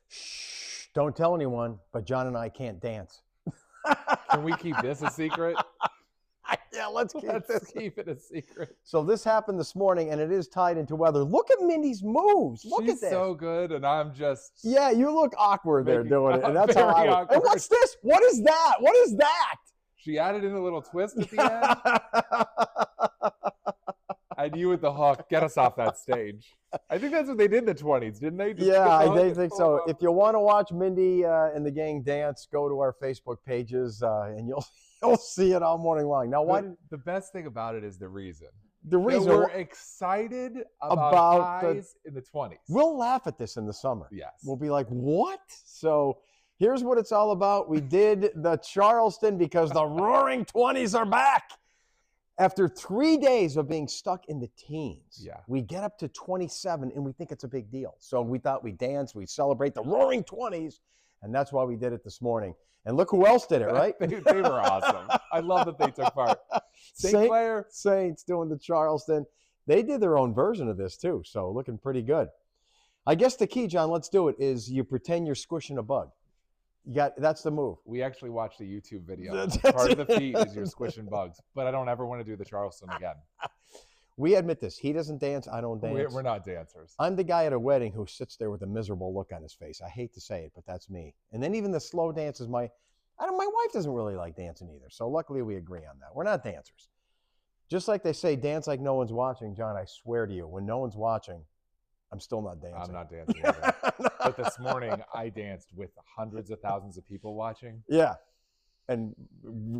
Shh, don't tell anyone, but John and I can't dance. Can we keep this a secret? Yeah, let's keep it a secret. So this happened this morning, and it is tied into weather. Look at Mindy's moves. Look She's at this. So good, and I'm just... Yeah, you look awkward there doing it. And that's how I look. And what's this? What is that? What is that? She added in a little twist at the end. And you with the hook, get us off that stage. I think that's what they did in the 20s, didn't they? I think so. If you want to watch Mindy and the gang dance, go to our Facebook pages, and you'll see it all morning long. Now, the best thing about it is the reason. We're excited about highs in the 20s. We'll laugh at this in the summer. Yes. We'll be like, what? So here's what it's all about. We did the Charleston because the roaring 20s are back. After 3 days of being stuck in the teens, we get up to 27 and we think it's a big deal. So we thought we'd dance, we'd celebrate the roaring 20s, and that's why we did it this morning. And look who else did it, right? They were awesome. I love that they took part. St. Clair Saints doing the Charleston. They did their own version of this too, so looking pretty good. I guess the key, John, let's do it, is you pretend you're squishing a bug. That's the move. We actually watched a YouTube video. Part of the feat is you're squishing bugs, but I don't ever want to do the Charleston again. We admit this. He doesn't dance. I don't dance. We're not dancers. I'm the guy at a wedding who sits there with a miserable look on his face. I hate to say it, but that's me. And then even the slow dance is my wife doesn't really like dancing either. So luckily we agree on that. We're not dancers. Just like they say, dance like no one's watching. John, I swear to you, when no one's watching, I'm still not dancing. I'm not dancing either. But this morning, I danced with hundreds of thousands of people watching. Yeah. And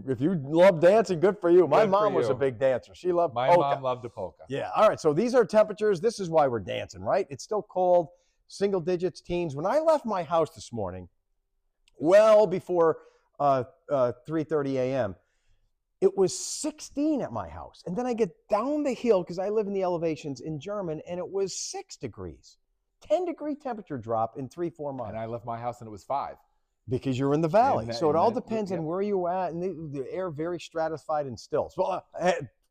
if you love dancing, good for you. My mom was a big dancer. She loved polka. My mom loved a polka. Yeah. All right. So these are temperatures. This is why we're dancing, right? It's still cold, single digits, teens. When I left my house this morning, well before 3:30 a.m., it was 16 at my house. And then I get down the hill, because I live in the elevations in German, and it was 6 degrees. 10-degree temperature drop in 3-4 miles. And I left my house and it was 5. Because you're in the valley. So it all depends on where you're at. And the air very stratified and still. So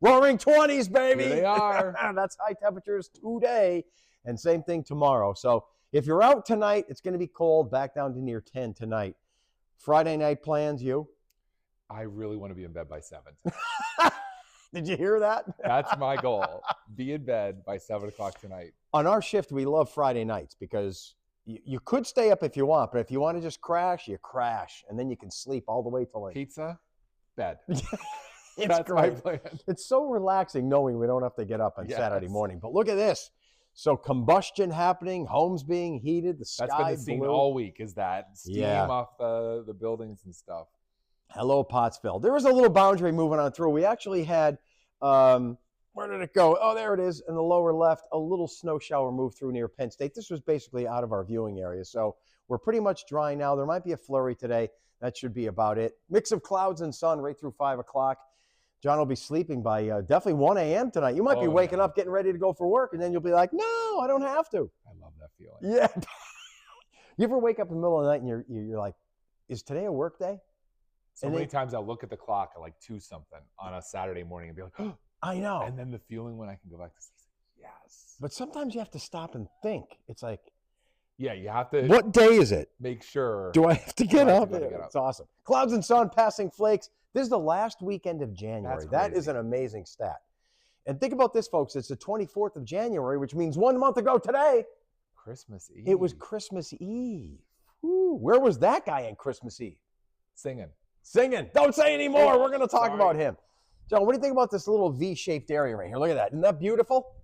roaring 20s, baby. Here they are. That's high temperatures today. And same thing tomorrow. So if you're out tonight, it's going to be cold, back down to near 10 tonight. Friday night plans, you? I really want to be in bed by 7. Did you hear that? That's my goal. Be in bed by 7 o'clock tonight. On our shift, we love Friday nights because you could stay up if you want, but if you want to just crash, you crash. And then you can sleep all the way till like... Pizza, bed. That's my plan. It's so relaxing knowing we don't have to get up on Saturday morning. But look at this. So combustion happening, homes being heated, the sky blue. That's been the scene all week, is that steam off the buildings and stuff. Hello, Pottsville. There was a little boundary moving on through. We actually had, where did it go? Oh, there it is in the lower left, a little snow shower moved through near Penn State. This was basically out of our viewing area. So we're pretty much dry now. There might be a flurry today. That should be about it. Mix of clouds and sun right through 5 o'clock. John will be sleeping by definitely 1 a.m. tonight. You might be waking up, getting ready to go for work, and then you'll be like, no, I don't have to. I love that feeling. Yeah. You ever wake up in the middle of the night and you're like, is today a work day? So many times I'll look at the clock at like 2-something on a Saturday morning and be like, oh, I know. And then the feeling when I can go back to sleep, yes. But sometimes you have to stop and think. It's like, yeah, you have to. What day is it? Make sure. Do I have to get up? It's awesome. Clouds and sun, passing flakes. This is the last weekend of January. That is an amazing stat. And think about this, folks. It's the 24th of January, which means 1 month ago today. Christmas Eve. It was Christmas Eve. Ooh, where was that guy on Christmas Eve? Singing. Don't say anymore. We're going to talk about him. John, what do you think about this little V-shaped area right here? Look at that. Isn't that beautiful?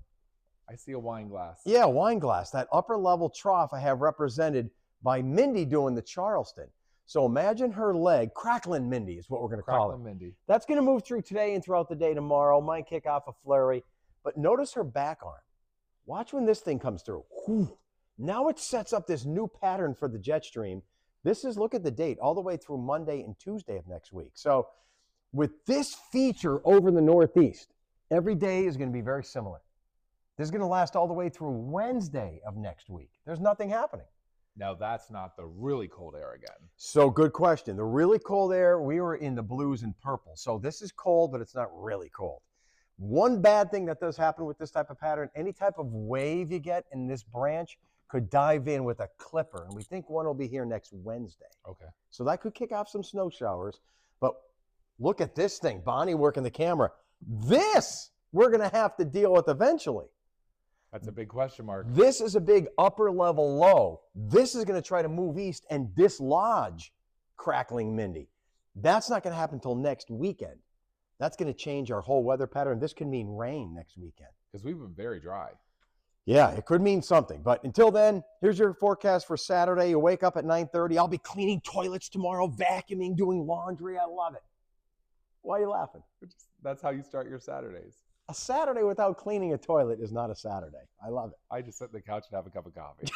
I see a wine glass. Yeah, wine glass. That upper level trough I have represented by Mindy doing the Charleston. So imagine her leg. Crackling Mindy is what we're going to call it. Crackling Mindy. That's going to move through today and throughout the day tomorrow. Might kick off a flurry. But notice her back arm. Watch when this thing comes through. Whew. Now it sets up this new pattern for the jet stream. This is, look at the date, all the way through Monday and Tuesday of next week. So with this feature over the Northeast, every day is going to be very similar. This is going to last all the way through Wednesday of next week. There's nothing happening. Now, that's not the really cold air again. So good question. The really cold air, we were in the blues and purple. So this is cold, but it's not really cold. One bad thing that does happen with this type of pattern, any type of wave you get in this branch could dive in with a clipper. And we think one will be here next Wednesday. Okay. So that could kick off some snow showers. But look at this thing. Bonnie working the camera. This we're going to have to deal with eventually. That's a big question mark. This is a big upper level low. This is going to try to move east and dislodge crackling Mindy. That's not going to happen until next weekend. That's going to change our whole weather pattern. This could mean rain next weekend. Because we've been very dry. Yeah, it could mean something. But until then, here's your forecast for Saturday. You wake up at 9:30. I'll be cleaning toilets tomorrow, vacuuming, doing laundry. I love it. Why are you laughing? That's how you start your Saturdays. A Saturday without cleaning a toilet is not a Saturday. I love it. I just sit on the couch and have a cup of coffee.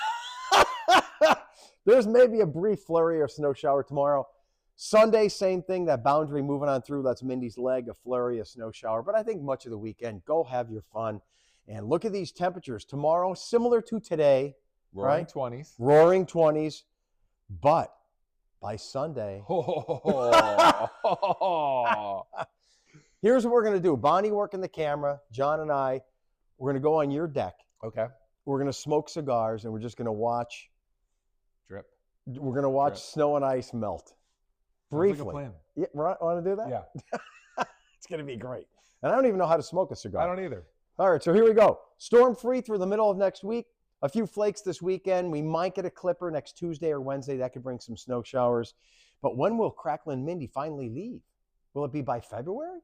There's maybe a brief flurry or snow shower tomorrow. Sunday, same thing, that boundary moving on through. That's Mindy's leg, a flurry, a snow shower. But I think much of the weekend, go have your fun. And look at these temperatures. Tomorrow, similar to today. Roaring right? 20s. Roaring 20s. But by Sunday. Here's what we're going to do. Bonnie working the camera. John and I, we're going to go on your deck. Okay. We're going to smoke cigars, and we're just going to watch. Drip. We're going to watch snow and ice melt. Briefly. Sounds like a plan. Yeah, want to do that? Yeah. It's going to be great. And I don't even know how to smoke a cigar. I don't either. All right, so here we go. Storm free through the middle of next week. A few flakes this weekend. We might get a clipper next Tuesday or Wednesday. That could bring some snow showers. But when will Crackling Mindy finally leave? Will it be by February?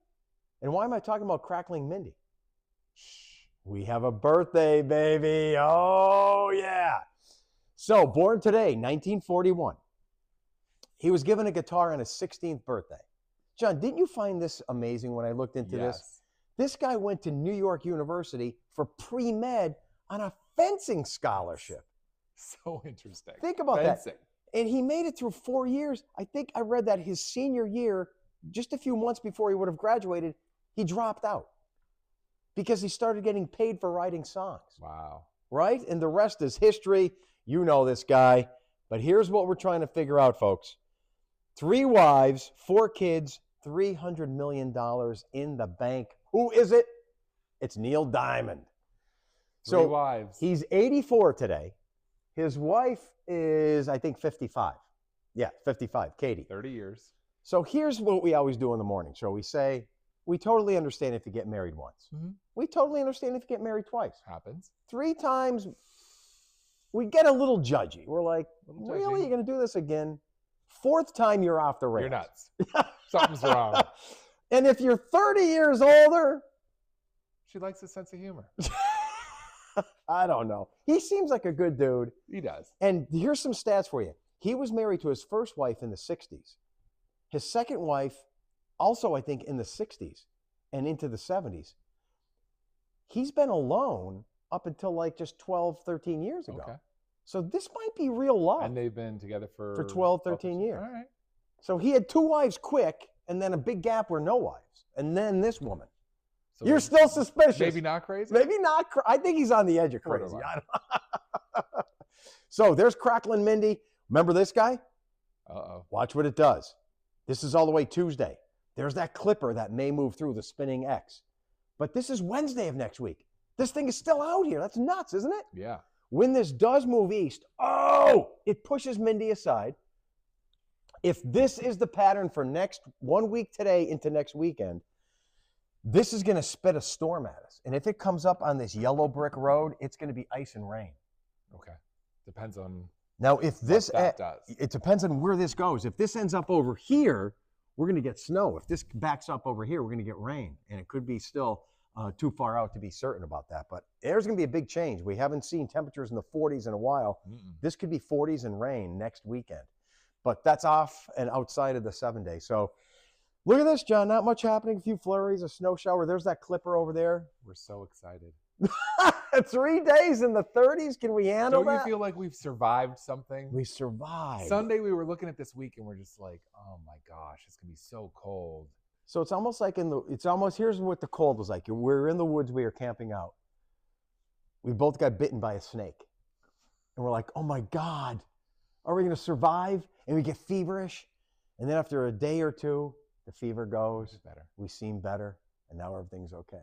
And why am I talking about Crackling Mindy? Shh. We have a birthday, baby. Oh, yeah. So, born today, 1941. He was given a guitar on his 16th birthday. John, didn't you find this amazing when I looked into this? This guy went to New York University for pre-med on a fencing scholarship. So interesting. Think about that. And he made it through 4 years. I think I read that his senior year, just a few months before he would have graduated, he dropped out because he started getting paid for writing songs. Wow. Right? And the rest is history. You know this guy. But here's what we're trying to figure out, folks. 3 wives, 4 kids, $300 million in the bank. Who is it? It's Neil Diamond. 3 wives. He's 84 today. His wife is, I think, 55. Yeah, 55, Katie. 30 years. So here's what we always do in the morning show. We say, we totally understand if you get married once. Mm-hmm. We totally understand if you get married twice. Happens. 3 times, we get a little judgy. We're like, really? You're going to do this again? 4th time, you're off the rails. You're nuts. Something's wrong. And if you're 30 years older, she likes a sense of humor. I don't know. He seems like a good dude. He does. And here's some stats for you. He was married to his first wife in the 60s. His second wife, also, I think, in the 60s and into the 70s. He's been alone up until like just 12, 13 years ago. Okay. So this might be real love. And they've been together for 12, 13 years. All right. So he had 2 wives quick, and then a big gap where no wives. And then this woman. So You're still suspicious. Maybe not crazy? Maybe not. I think he's on the edge of crazy. So there's Crackling Mindy. Remember this guy? Uh-oh. Watch what it does. This is all the way Tuesday. There's that clipper that may move through the spinning X. But this is Wednesday of next week. This thing is still out here. That's nuts, isn't it? Yeah. When this does move east, it pushes Mindy aside. If this is the pattern for next 1 week today into next weekend, this is going to spit a storm at us. And if it comes up on this yellow brick road, it's going to be ice and rain. Okay. Depends on now if this what that does. It depends on where this goes. If this ends up over here, we're going to get snow. If this backs up over here, we're going to get rain. And it could be still too far out to be certain about that. But there's going to be a big change. We haven't seen temperatures in the 40s in a while. This could be 40s and rain next weekend. But that's off and outside of the 7-day. So look at this, John. Not much happening. A few flurries, a snow shower. There's that clipper over there. We're so excited. 3 days in the 30s. Can we handle that? Don't you feel like we've survived something? We survived. Sunday, we were looking at this week and we're just like, oh my gosh, it's going to be so cold. So it's almost like here's what the cold was like. We're in the woods. We were camping out. We both got bitten by a snake. And we're like, oh my God, are we going to survive? And we get feverish. And then after a day or two, the fever goes. Better. We seem better. And now everything's okay.